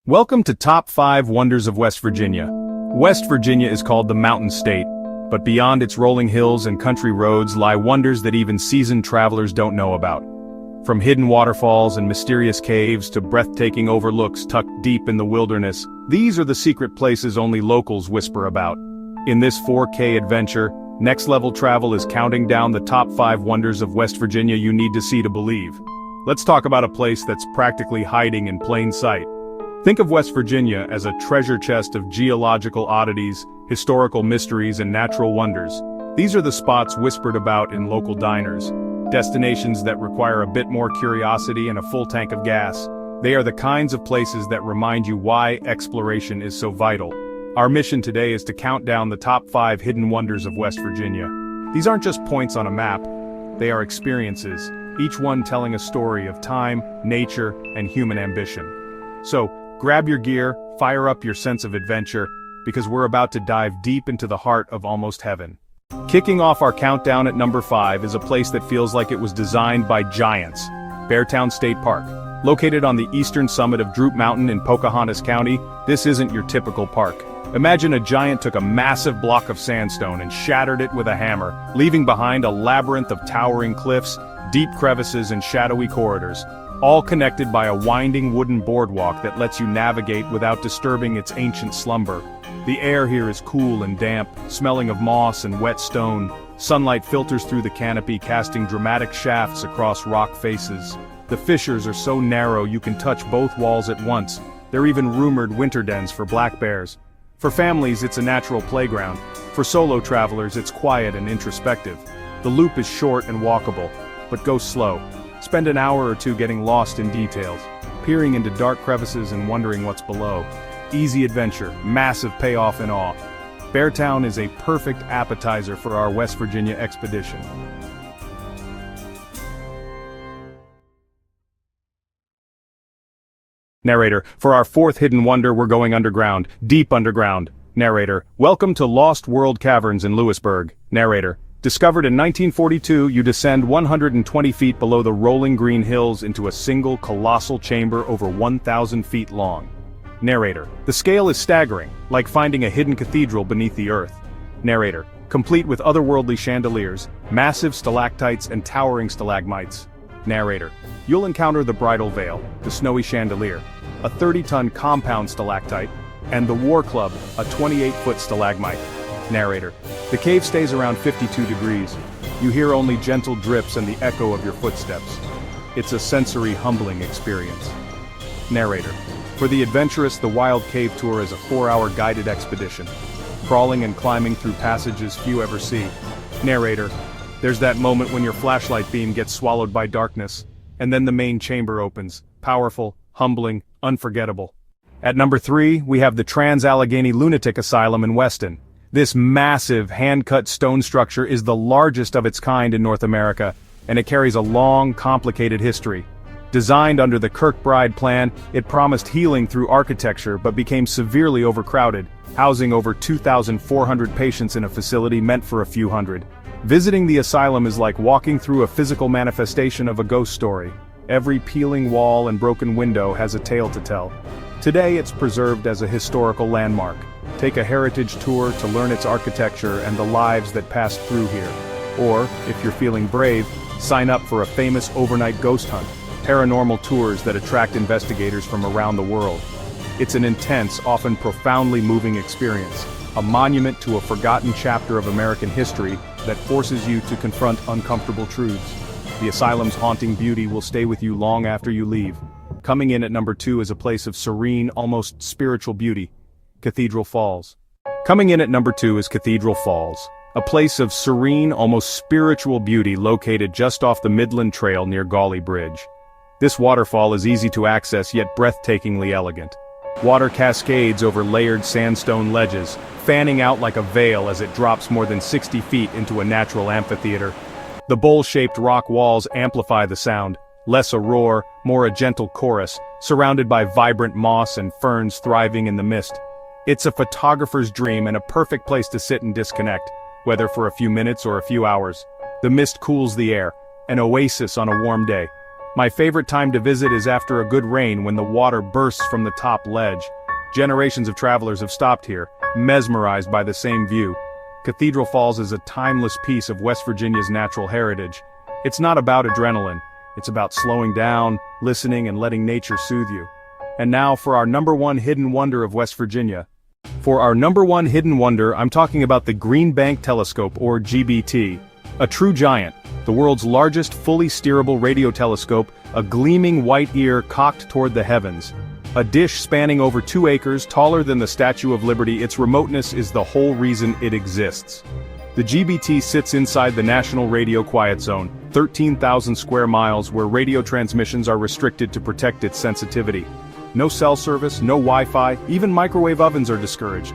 Welcome to Top 5 Wonders of West Virginia. West Virginia is called the Mountain State, but beyond its rolling hills and country roads lie wonders that even seasoned travelers don't know about. From hidden waterfalls and mysterious caves to breathtaking overlooks tucked deep in the wilderness, these are the secret places only locals whisper about. In this 4K adventure, Next Level Travel is counting down the top 5 wonders of West Virginia you need to see to believe. Let's talk about a place that's practically hiding in plain sight. Think of West Virginia as a treasure chest of geological oddities, historical mysteries, and natural wonders. These are the spots whispered about in local diners, destinations that require a bit more curiosity and a full tank of gas. They are the kinds of places that remind you why exploration is so vital. Our mission today is to count down the top 5 hidden wonders of West Virginia. These aren't just points on a map, they are experiences, each one telling a story of time, nature, and human ambition. So, grab your gear, fire up your sense of adventure, because we're about to dive deep into the heart of almost heaven. Kicking off our countdown at number 5 is a place that feels like it was designed by giants, Beartown State Park. Located on the eastern summit of Droop Mountain in Pocahontas County, this isn't your typical park. Imagine a giant took a massive block of sandstone and shattered it with a hammer, leaving behind a labyrinth of towering cliffs, deep crevices and shadowy corridors, all connected by a winding wooden boardwalk that lets you navigate without disturbing its ancient slumber. The air here is cool and damp, smelling of moss and wet stone. Sunlight filters through the canopy, casting dramatic shafts across rock faces. The fissures are so narrow you can touch both walls at once. They're even rumored winter dens for black bears. For families, it's a natural playground. For solo travelers, it's quiet and introspective. The loop is short and walkable, but go slow. Spend an hour or two getting lost in details, peering into dark crevices and wondering what's below. Easy adventure, massive payoff in awe. Beartown is a perfect appetizer for our West Virginia expedition. Narrator, for our 4th hidden wonder we're going underground, deep underground. Narrator, welcome to Lost World Caverns in Lewisburg. Narrator, discovered in 1942, you descend 120 feet below the rolling green hills into a single colossal chamber over 1,000 feet long. Narrator, the scale is staggering, like finding a hidden cathedral beneath the earth. Narrator, complete with otherworldly chandeliers, massive stalactites and towering stalagmites. Narrator, you'll encounter the bridal veil, the snowy chandelier, a 30-ton compound stalactite, and the war club, a 28-foot stalagmite. Narrator, the cave stays around 52 degrees. You hear only gentle drips and the echo of your footsteps. It's a sensory, humbling experience. Narrator, for the adventurous, the Wild Cave Tour is a 4-hour guided expedition, crawling and climbing through passages few ever see. Narrator, there's that moment when your flashlight beam gets swallowed by darkness, and then the main chamber opens, powerful, humbling, unforgettable. At number 3, we have the Trans-Allegheny Lunatic Asylum in Weston. This massive, hand-cut stone structure is the largest of its kind in North America, and it carries a long, complicated history. Designed under the Kirkbride plan, it promised healing through architecture but became severely overcrowded, housing over 2,400 patients in a facility meant for a few hundred. Visiting the asylum is like walking through a physical manifestation of a ghost story. Every peeling wall and broken window has a tale to tell. Today it's preserved as a historical landmark. Take a heritage tour to learn its architecture and the lives that passed through here. Or, if you're feeling brave, sign up for a famous overnight ghost hunt, paranormal tours that attract investigators from around the world. It's an intense, often profoundly moving experience, a monument to a forgotten chapter of American history that forces you to confront uncomfortable truths. The asylum's haunting beauty will stay with you long after you leave. Coming in at number 2 is a place of serene, almost spiritual beauty, Cathedral Falls. Coming in at number 2 is Cathedral Falls, a place of serene, almost spiritual beauty located just off the Midland Trail near Gauley Bridge. This waterfall is easy to access yet breathtakingly elegant. Water cascades over layered sandstone ledges, fanning out like a veil as it drops more than 60 feet into a natural amphitheater. The bowl-shaped rock walls amplify the sound, less a roar, more a gentle chorus, surrounded by vibrant moss and ferns thriving in the mist. It's a photographer's dream and a perfect place to sit and disconnect, whether for a few minutes or a few hours. The mist cools the air, an oasis on a warm day. My favorite time to visit is after a good rain when the water bursts from the top ledge. Generations of travelers have stopped here, mesmerized by the same view. Cathedral Falls is a timeless piece of West Virginia's natural heritage. It's not about adrenaline, it's about slowing down, listening, and letting nature soothe you. And now for our number one hidden wonder of West Virginia. For our number one hidden wonder, I'm talking about the Green Bank Telescope, or GBT. A true giant, the world's largest fully steerable radio telescope, a gleaming white ear cocked toward the heavens. A dish spanning over 2 acres, taller than the Statue of Liberty, its remoteness is the whole reason it exists. The GBT sits inside the National Radio Quiet Zone, 13,000 square miles where radio transmissions are restricted to protect its sensitivity. No cell service, no Wi-Fi, even microwave ovens are discouraged.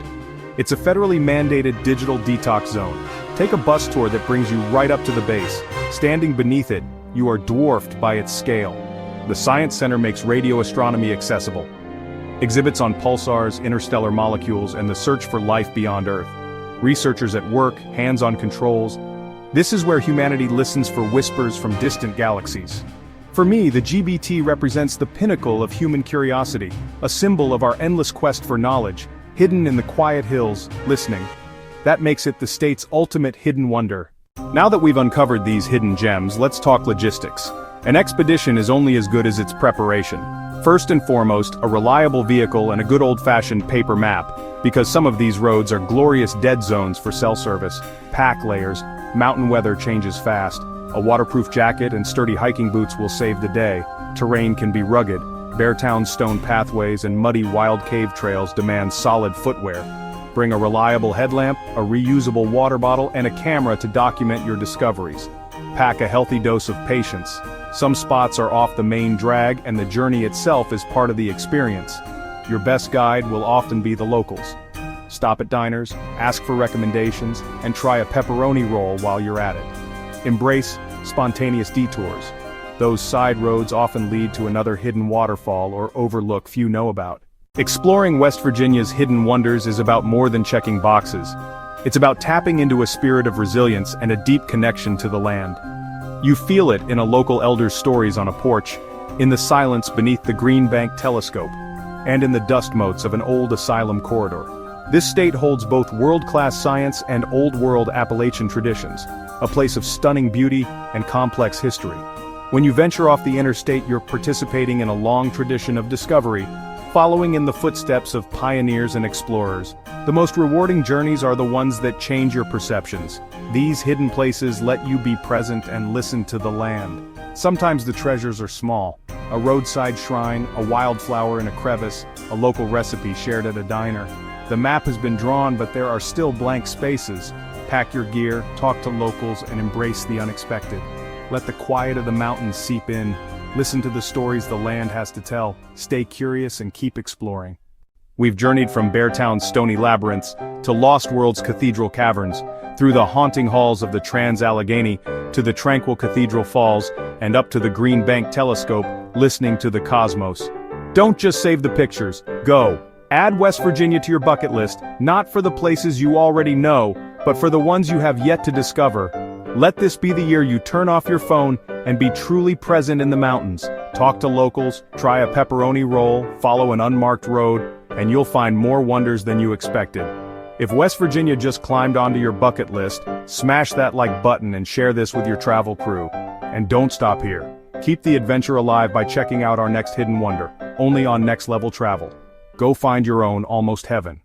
It's a federally mandated digital detox zone. Take a bus tour that brings you right up to the base. Standing beneath it, you are dwarfed by its scale. The Science Center makes radio astronomy accessible. Exhibits on pulsars, interstellar molecules, and the search for life beyond Earth. Researchers at work, hands-on controls. This is where humanity listens for whispers from distant galaxies. For me, the GBT represents the pinnacle of human curiosity, a symbol of our endless quest for knowledge, hidden in the quiet hills, listening. That makes it the state's ultimate hidden wonder. Now that we've uncovered these hidden gems, let's talk logistics. An expedition is only as good as its preparation. First and foremost, a reliable vehicle and a good old-fashioned paper map, because some of these roads are glorious dead zones for cell service. Pack layers, mountain weather changes fast. A waterproof jacket and sturdy hiking boots will save the day. Terrain can be rugged. Beartown stone pathways and muddy wild cave trails demand solid footwear. Bring a reliable headlamp, a reusable water bottle, and a camera to document your discoveries. Pack a healthy dose of patience. Some spots are off the main drag, and the journey itself is part of the experience. Your best guide will often be the locals. Stop at diners, ask for recommendations, and try a pepperoni roll while you're at it. Embrace spontaneous detours. Those side roads often lead to another hidden waterfall or overlook few know about. Exploring West Virginia's hidden wonders is about more than checking boxes. It's about tapping into a spirit of resilience and a deep connection to the land. You feel it in a local elder's stories on a porch, in the silence beneath the Green Bank Telescope, and in the dust motes of an old asylum corridor. This state holds both world-class science and old-world Appalachian traditions, a place of stunning beauty and complex history. When you venture off the interstate, you're participating in a long tradition of discovery, following in the footsteps of pioneers and explorers. The most rewarding journeys are the ones that change your perceptions. These hidden places let you be present and listen to the land. Sometimes the treasures are small. A roadside shrine, a wildflower in a crevice, a local recipe shared at a diner. The map has been drawn, but there are still blank spaces. Pack your gear, talk to locals, and embrace the unexpected. Let the quiet of the mountains seep in. Listen to the stories the land has to tell. Stay curious and keep exploring. We've journeyed from Beartown's stony labyrinths to Lost World's Cathedral Caverns, through the haunting halls of the Trans-Allegheny to the tranquil Cathedral Falls, and up to the Green Bank Telescope, listening to the cosmos. Don't just save the pictures, go. Add West Virginia to your bucket list, not for the places you already know, but for the ones you have yet to discover. Let this be the year you turn off your phone and be truly present in the mountains. Talk to locals, try a pepperoni roll, follow an unmarked road, and you'll find more wonders than you expected. If West Virginia just climbed onto your bucket list, smash that like button and share this with your travel crew. And don't stop here. Keep the adventure alive by checking out our next hidden wonder, only on Next Level Travel. Go find your own almost heaven.